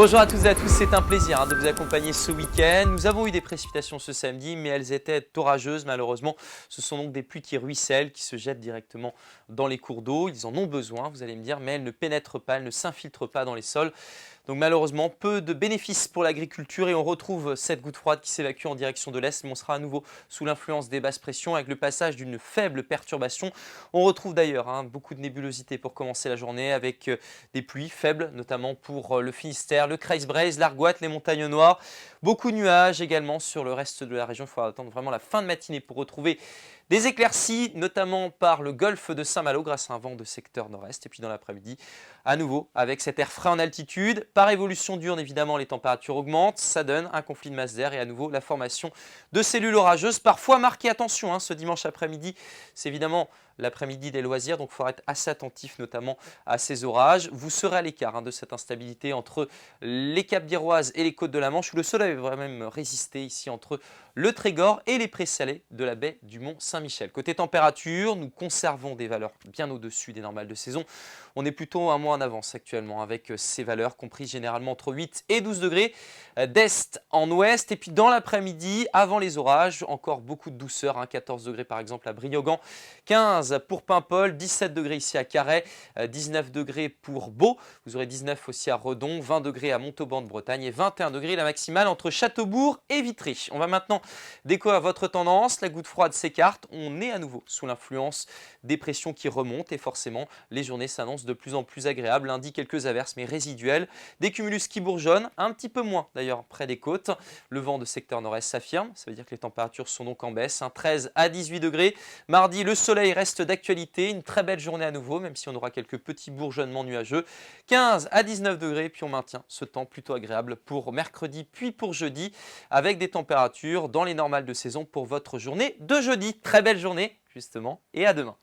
Bonjour à toutes et à tous, c'est un plaisir de vous accompagner ce week-end. Nous avons eu des précipitations ce samedi, mais elles étaient orageuses malheureusement. Ce sont donc des pluies qui ruissellent, qui se jettent directement dans les cours d'eau. Ils en ont besoin, vous allez me dire, mais elles ne pénètrent pas, elles ne s'infiltrent pas dans les sols. Donc malheureusement, peu de bénéfices pour l'agriculture et on retrouve cette goutte froide qui s'évacue en direction de l'est, mais on sera à nouveau sous l'influence des basses pressions avec le passage d'une faible perturbation. On retrouve d'ailleurs beaucoup de nébulosité pour commencer la journée avec des pluies faibles, notamment pour le Finistère, le Kreisbreizh, l'Argoat, les montagnes noires. Beaucoup de nuages également sur le reste de la région. Il faudra attendre vraiment la fin de matinée pour retrouver des éclaircies, notamment par le golfe de Saint-Malo grâce à un vent de secteur nord-est. Et puis dans l'après-midi, à nouveau, avec cet air frais en altitude. Par évolution diurne, évidemment, les températures augmentent. Ça donne un conflit de masse d'air et à nouveau la formation de cellules orageuses, parfois marquées. Attention, ce dimanche après-midi, c'est évidemment l'après-midi des loisirs, donc il faudra être assez attentif notamment à ces orages. Vous serez à l'écart de cette instabilité entre les Caps d'Iroise et les côtes de la Manche, où le soleil va même résister ici entre le Trégor et les présalés de la baie du Mont-Saint-Michel. Côté température, nous conservons des valeurs bien au-dessus des normales de saison. On est plutôt un mois en avance actuellement avec ces valeurs comprises généralement entre 8 et 12 degrés d'est en ouest. Et puis dans l'après-midi, avant les orages, encore beaucoup de douceur, 14 degrés par exemple à Briogan, 15 pour Paimpol, 17 degrés ici à Carhaix, 19 degrés pour Beau, vous aurez 19 aussi à Redon, 20 degrés à Montauban de Bretagne et 21 degrés la maximale entre Châteaubourg et Vitry. On va maintenant découvrir votre tendance, la goutte froide s'écarte, on est à nouveau sous l'influence des pressions qui remontent et forcément les journées s'annoncent de plus en plus agréables. Lundi, quelques averses mais résiduelles, des cumulus qui bourgeonnent, un petit peu moins d'ailleurs près des côtes. Le vent de secteur nord-est s'affirme, ça veut dire que les températures sont donc en baisse, 13 à 18 degrés. Mardi, le soleil reste d'actualité, une très belle journée à nouveau, même si on aura quelques petits bourgeonnements nuageux. 15 à 19 degrés, puis on maintient ce temps plutôt agréable pour mercredi puis pour jeudi, avec des températures dans les normales de saison pour votre journée de jeudi. Très belle journée justement et à demain.